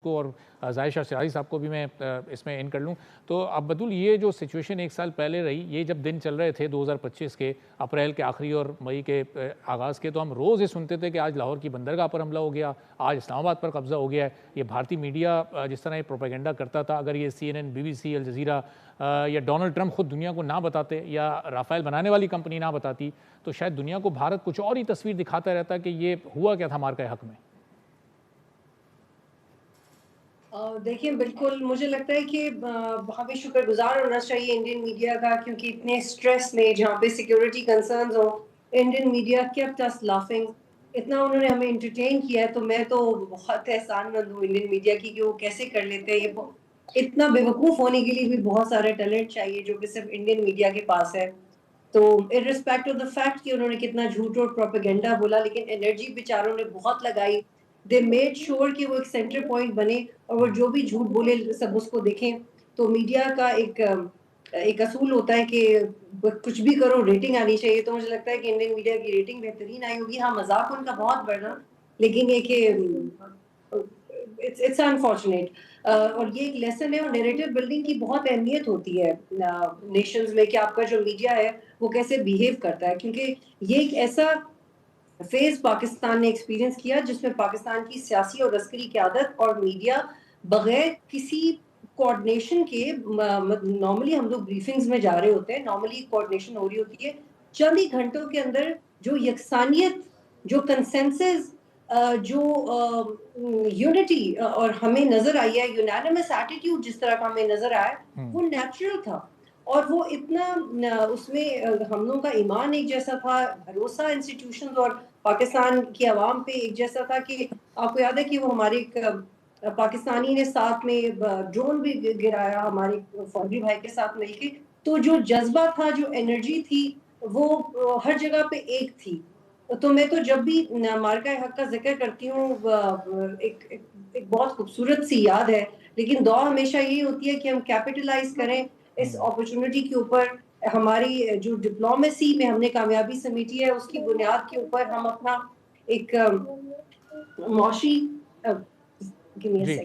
کو اور ظاہر شاہ سراج صاحب کو بھی میں اس میں ان کر لوں تو عبدل یہ جو سچویشن ایک سال پہلے رہی، یہ جب دن چل رہے تھے 2025 کے اپریل کے آخری اور مئی کے آغاز کے، تو ہم روز یہ سنتے تھے کہ آج لاہور کی بندرگاہ پر حملہ ہو گیا، آج اسلام آباد پر قبضہ ہو گیا ہے. یہ بھارتی میڈیا جس طرح یہ پروپیگنڈا کرتا تھا، اگر یہ CNN BBC الجزیرہ یا ڈونلڈ ٹرمپ خود دنیا کو نہ بتاتے یا رافیل بنانے والی کمپنی نہ بتاتی تو شاید دنیا کو بھارت کچھ اور ہی تصویر دکھاتا رہتا کہ یہ ہوا کیا تھا ہمارے حق میں. دیکھیں بالکل مجھے لگتا ہے کہ ہمیں شکر گزار ہونا چاہیے انڈین میڈیا کا، کیونکہ اتنے سٹریس میں جہاں پہ سیکیورٹی کنسرنز ہوں، Indian media kept us laughing، اتنا انہوں نے ہمیں انٹرٹین کیا ہے. تو میں تو بہت احسان مند ہوں انڈین میڈیا کی کہ وہ کیسے کر لیتے ہیں. یہ اتنا بیوقوف ہونے کے لیے بھی بہت سارا ٹیلنٹ چاہیے جو کہ صرف انڈین میڈیا کے پاس ہے. تو irrespective of the fact کہ انہوں نے کتنا جھوٹ اور پروپیگنڈا بولا، لیکن انرجی بیچاروں نے بہت لگائی. دے میڈ شیور کہ وہ ایک سینٹر پوائنٹ بنے اور وہ جو بھی جھوٹ بولے سب اس کو دیکھیں. تو میڈیا کا ایک اصول ہوتا ہے کہ کچھ بھی کرو ریٹنگ آنی چاہیے. تو مجھے لگتا ہے کہ انڈین میڈیا کی ریٹنگ بہترین آئی ہوگی. ہاں مذاق ان کا بہت بڑھنا، لیکن یہ کہ اٹس انفارچونیٹ. اور یہ ایک لیسن ہے، اور نیریٹو بلڈنگ کی بہت اہمیت ہوتی ہے نیشنز میں کہ آپ کا جو میڈیا ہے وہ کیسے بیہیو کرتا ہے. کیونکہ یہ ایک ایسا فیز پاکستان نے ایکسپیرینس کیا جس میں پاکستان کی سیاسی اور عسکری قیادت اور میڈیا بغیر کسی کوآرڈینیشن کے، نارملی ہم لوگ بریفنگز میں جا رہے ہوتے ہیں، نارملی کوآرڈینیشن ہو رہی ہوتی ہے، چند ہی گھنٹوں کے اندر جو یکسانیت، جو کنسنسس، جو یونٹی اور ہمیں نظر آئی ہے، یونانیمس ایٹیٹیوڈ جس طرح کا ہمیں نظر آیا، وہ نیچرل تھا. اور وہ اتنا اس میں ہم لوگوں کا ایمان ایک جیسا تھا، بھروسہ انسٹیٹیوشنز اور پاکستان کی عوام پہ ایک جیسا تھا. کہ آپ کو یاد ہے کہ وہ ہمارے ایک پاکستانی نے ساتھ میں ڈرون بھی گرایا ہمارے فوجی بھائی کے ساتھ مل کے. تو جو جذبہ تھا، جو انرجی تھی، وہ ہر جگہ پہ ایک تھی. تو میں تو جب بھی مارکہ حق کا ذکر کرتی ہوں، ایک بہت خوبصورت سی یاد ہے، لیکن دعا ہمیشہ یہی ہوتی ہے کہ ہم کیپٹلائز کریں اس اپرچونٹی کے اوپر. ہماری جو ڈپلومیسی میں ہم نے کامیابی سمیٹی ہے، اس کی بنیاد کے اوپر ہم اپنا ایک معاشی جی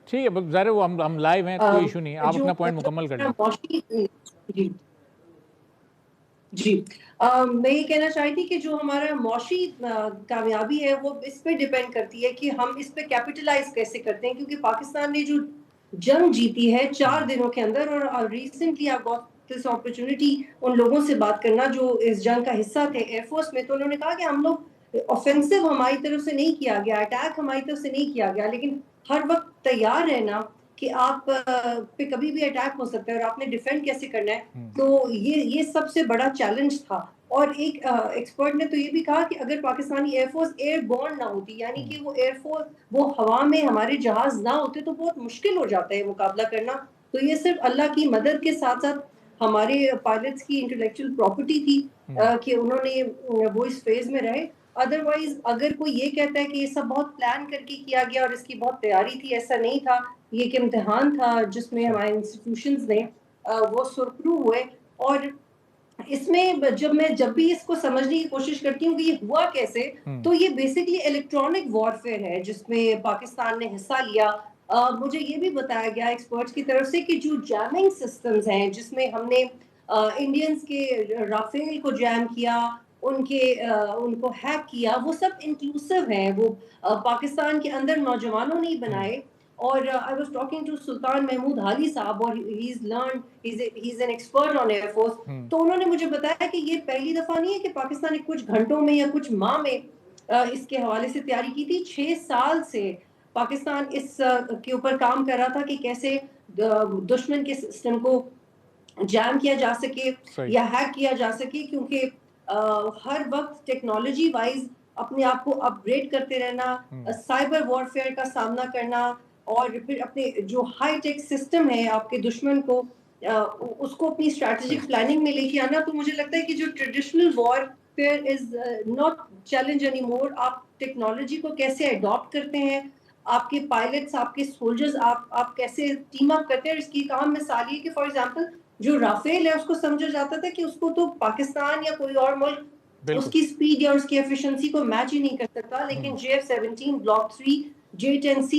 ٹھیک ہے، ظاہر وہ ہم لائیو ہیں، کوئی ایشو نہیں، آپ اپنا پوائنٹ مکمل کر لیں. جی میں یہ کہنا چاہتی تھی کہ جو ہمارا معاشی کامیابی ہے وہ اس پہ ڈیپینڈ کرتی ہے کہ ہم اس پہ کیپٹلائز کیسے کرتے ہیں. کیونکہ پاکستان نے جو جنگ جیتی ہے 4 دنوں کے اندر، اور ریسنٹلی آپ بہت دس اپرچونٹی ان لوگوں سے بات کرنا جو اس جنگ کا حصہ تھے ایئر فورس میں، تو انہوں نے کہا کہ ہم لوگ آفینسو ہماری طرف سے نہیں کیا گیا، اٹیک ہماری طرف سے نہیں کیا گیا، لیکن ہر وقت تیار رہنا کہ آپ پہ کبھی بھی اٹیک ہو سکتا ہے اور آپ نے ڈیفینڈ کیسے کرنا ہے. تو یہ سب سے بڑا چیلنج تھا. اور ایک ایکسپرٹ نے تو یہ بھی کہا کہ اگر Pakistani air force airborne نہ ہوتی، یعنی کہ وہ ایئر فورس وہ ہوا میں ہمارے جہاز نہ ہوتے، تو بہت مشکل ہو جاتا ہے مقابلہ کرنا. تو یہ صرف اللہ کی مدد کے ساتھ ساتھ ہمارے پائلٹس کی انٹلیکچوئل پراپرٹی تھی کہ انہوں نے وہ اس فیز میں رہے. ادروائز اگر کوئی یہ کہتا ہے کہ یہ سب بہت پلان کر کے کیا گیا اور اس کی بہت تیاری تھی، ایسا نہیں تھا. یہ ایک امتحان تھا جس میں ہمارے انسٹیٹیوشنز نے وہ سرخرو ہوئے. اور اس میں جب بھی اس کو سمجھنے کی کوشش کرتی ہوں کہ یہ ہوا کیسے، تو یہ بیسکلی الیکٹرانک وارفیئر ہے جس میں پاکستان نے حصہ لیا. مجھے یہ بھی بتایا گیا ایکسپرٹس کی طرف سے کہ جو جیمنگ سسٹمز ہیں جس میں ہم نے انڈینز کے رافیل کو جیم کیا، ان کو ہیک کیا، وہ سب انکلوسیو ہیں. وہ پاکستان کے اندر نوجوانوں نے بنائے. اور I was talking to سلطان محمود حالی صاحب، اور he's an expert on Air Force. تو انہوں نے مجھے بتایا کہ یہ پہلی دفعہ نہیں ہے کہ پاکستان نے کچھ گھنٹوں میں یا کچھ ماہ میں اس کے حوالے سے تیاری کی تھی. 6 سال سے پاکستان اس کے اوپر کام کر رہا تھا کہ کیسے دشمن کے سسٹم کو جام کیا جا سکے یا ہیک کیا جا سکے. کیونکہ ہر وقت ٹیکنالوجی وائز اپنے آپ کو اپ گریڈ کرتے رہنا، سائبر وارفیئر کا سامنا کرنا، اور پھر اپنے جو ہائی ٹیک سسٹم ہے آپ کے دشمن کو اس کو اپنی اسٹریٹجک پلاننگ میں لے کے آنا. تو مجھے لگتا ہے کہ جو traditional warfare is not challenge any more. آپ ٹیکنالوجی کو کیسے اڈاپٹ کرتے ہیں، آپ کے پائلٹس، آپ کے سولجرز، آپ کیسے ٹیم اپ کرتے ہیں. اس کی ایک عام مثال یہ کہ فار ایگزامپل جو رافیل ہے اس کو سمجھا جاتا تھا کہ اس کو تو پاکستان یا کوئی اور ملک اس کی سپیڈ یا اس کی ایفیشنسی کو میچ ہی نہیں کر سکتا، لیکن JF-17 Block 3 J10C,